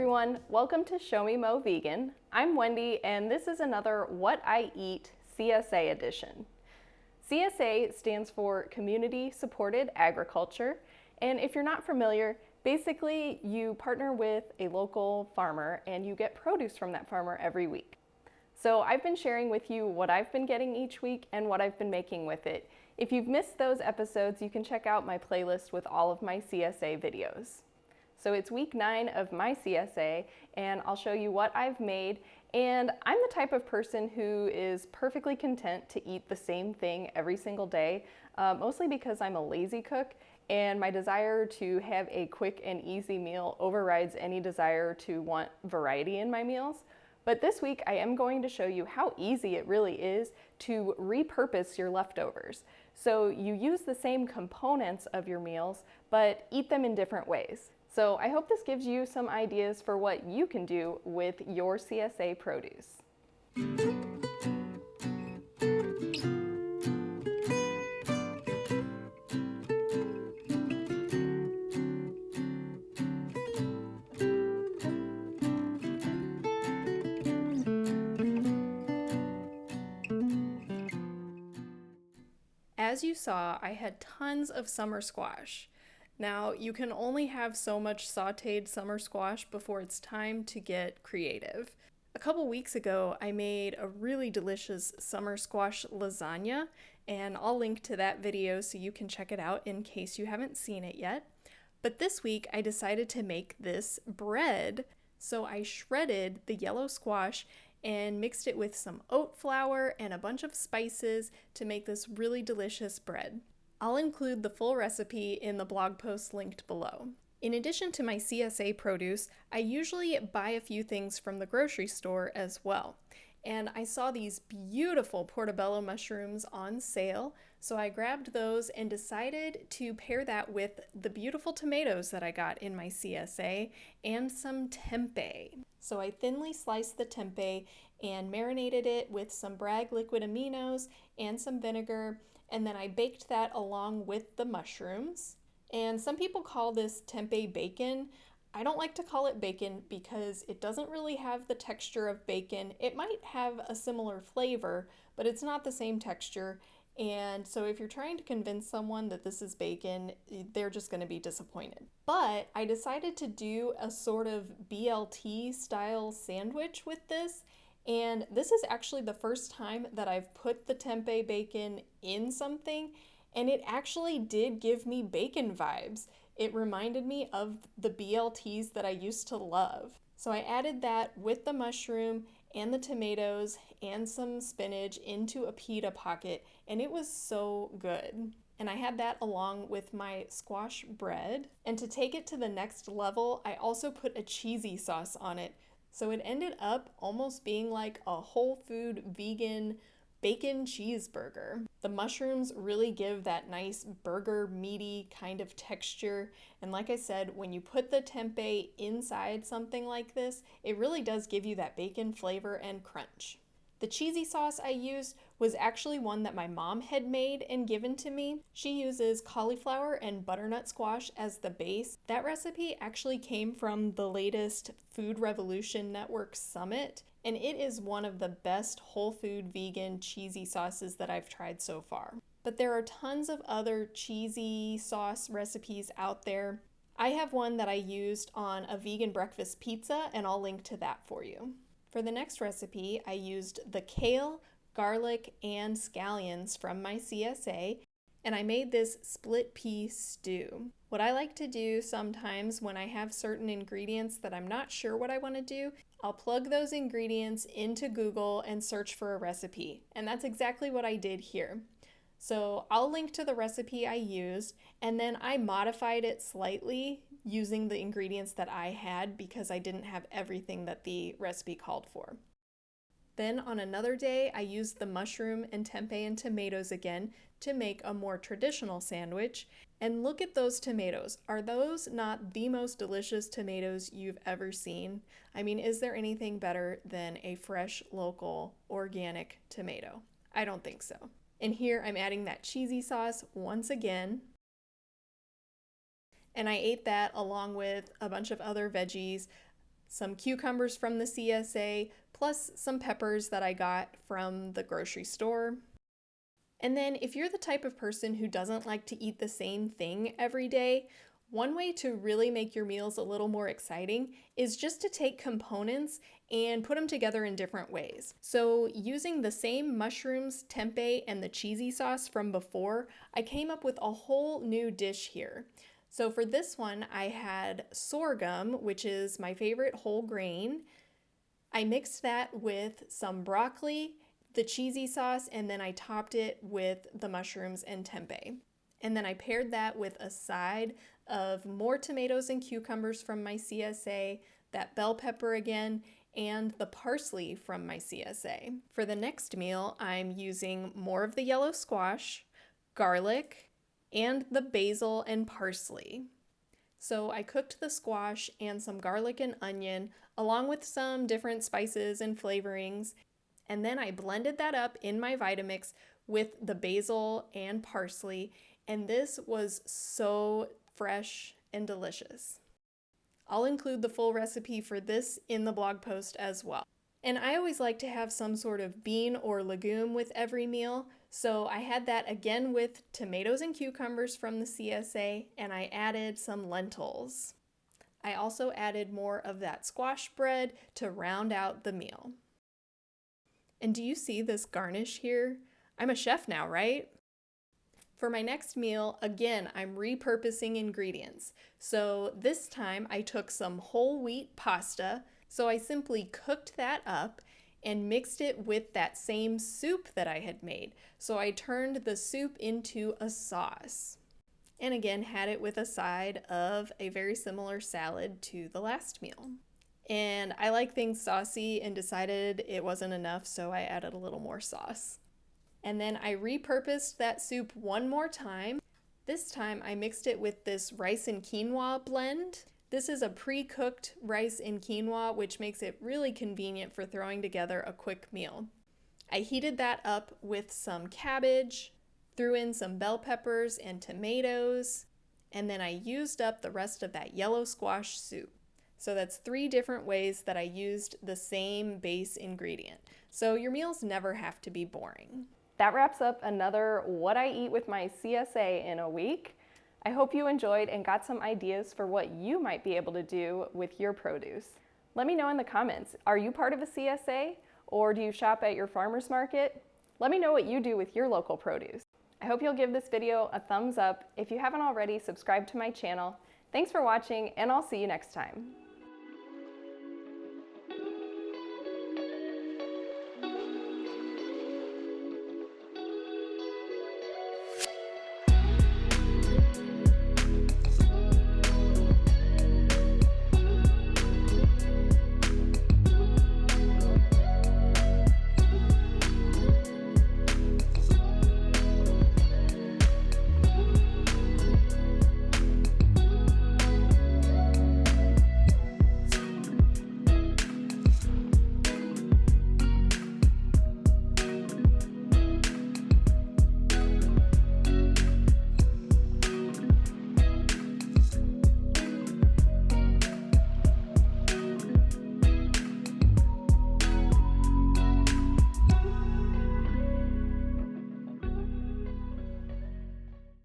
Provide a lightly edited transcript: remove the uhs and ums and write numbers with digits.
everyone, welcome to Show Me Mo Vegan. I'm Wendy and this is another What I Eat CSA edition. CSA stands for Community Supported Agriculture, and if you're not familiar, basically you partner with a local farmer and you get produce from that farmer every week. So I've been sharing with you what I've been getting each week and what I've been making with it. If you've missed those episodes, you can check out my playlist with all of my CSA videos. So it's week 9 of my CSA, and I'll show you what I've made. And I'm the type of person who is perfectly content to eat the same thing every single day, mostly because I'm a lazy cook, and my desire to have a quick and easy meal overrides any desire to want variety in my meals. But this week I am going to show you how easy it really is to repurpose your leftovers. So you use the same components of your meals, but eat them in different ways. So I hope this gives you some ideas for what you can do with your CSA produce. As you saw, I had tons of summer squash. Now, you can only have so much sauteed summer squash before it's time to get creative. A couple weeks ago, I made a really delicious summer squash lasagna, and I'll link to that video so you can check it out in case you haven't seen it yet. But this week, I decided to make this bread. So I shredded the yellow squash and mixed it with some oat flour and a bunch of spices to make this really delicious bread. I'll include the full recipe in the blog post linked below. In addition to my CSA produce, I usually buy a few things from the grocery store as well. And I saw these beautiful portobello mushrooms on sale, so I grabbed those and decided to pair that with the beautiful tomatoes that I got in my CSA and some tempeh. So I thinly sliced the tempeh and marinated it with some Bragg liquid aminos and some vinegar, and then I baked that along with the mushrooms. And some people call this tempeh bacon. I don't like to call it bacon because it doesn't really have the texture of bacon. It might have a similar flavor, but it's not the same texture. And so if you're trying to convince someone that this is bacon, they're just going to be disappointed. But I decided to do a sort of BLT style sandwich with this. And this is actually the first time that I've put the tempeh bacon in something, and it actually did give me bacon vibes. It reminded me of the BLTs that I used to love. So I added that with the mushroom and the tomatoes and some spinach into a pita pocket, and it was so good. And I had that along with my squash bread. And to take it to the next level, I also put a cheesy sauce on it. So it ended up almost being like a whole food vegan bacon cheeseburger. The mushrooms really give that nice burger meaty kind of texture. And like I said, when you put the tempeh inside something like this, it really does give you that bacon flavor and crunch. The cheesy sauce I used was actually one that my mom had made and given to me. She uses cauliflower and butternut squash as the base. That recipe actually came from the latest Food Revolution Network Summit, and it is one of the best whole food vegan cheesy sauces that I've tried so far. But there are tons of other cheesy sauce recipes out there. I have one that I used on a vegan breakfast pizza, and I'll link to that for you. For the next recipe, I used the kale, garlic, and scallions from my CSA, and I made this split pea stew. What I like to do sometimes when I have certain ingredients that I'm not sure what I want to do, I'll plug those ingredients into Google and search for a recipe, and that's exactly what I did here. So I'll link to the recipe I used, and then I modified it slightly using the ingredients that I had because I didn't have everything that the recipe called for. Then on another day, I used the mushroom and tempeh and tomatoes again to make a more traditional sandwich. And look at those tomatoes. Are those not the most delicious tomatoes you've ever seen? I mean, is there anything better than a fresh, local, organic tomato? I don't think so. And here I'm adding that cheesy sauce once again. And I ate that along with a bunch of other veggies. some cucumbers from the CSA, plus some peppers that I got from the grocery store. And then if you're the type of person who doesn't like to eat the same thing every day, one way to really make your meals a little more exciting is just to take components and put them together in different ways. So using the same mushrooms, tempeh, and the cheesy sauce from before, I came up with a whole new dish here. So for this one, I had sorghum, which is my favorite whole grain. I mixed that with some broccoli, the cheesy sauce, and then I topped it with the mushrooms and tempeh. And then I paired that with a side of more tomatoes and cucumbers from my CSA, that bell pepper again, and the parsley from my CSA. For the next meal, I'm using more of the yellow squash, garlic, and the basil and parsley. So I cooked the squash and some garlic and onion along with some different spices and flavorings, and then I blended that up in my Vitamix with the basil and parsley, and this was so fresh and delicious. I'll include the full recipe for this in the blog post as well. And I always like to have some sort of bean or legume with every meal, so I had that again with tomatoes and cucumbers from the CSA, and I added some lentils. I also added more of that squash bread to round out the meal. And do you see this garnish here? I'm a chef now, right? For my next meal, again, I'm repurposing ingredients. So this time I took some whole wheat pasta, so I simply cooked that up and mixed it with that same soup that I had made. So I turned the soup into a sauce. And again, had it with a side of a very similar salad to the last meal. And I like things saucy and decided it wasn't enough, so I added a little more sauce. And then I repurposed that soup one more time. This time I mixed it with this rice and quinoa blend. This is a pre-cooked rice and quinoa, which makes it really convenient for throwing together a quick meal. I heated that up with some cabbage, threw in some bell peppers and tomatoes, and then I used up the rest of that yellow squash soup. So that's 3 different ways that I used the same base ingredient. So your meals never have to be boring. That wraps up another What I Eat with My CSA in a week. I hope you enjoyed and got some ideas for what you might be able to do with your produce. Let me know in the comments, are you part of a CSA or do you shop at your farmer's market? Let me know what you do with your local produce. I hope you'll give this video a thumbs up. If you haven't already, subscribe to my channel. Thanks for watching, and I'll see you next time.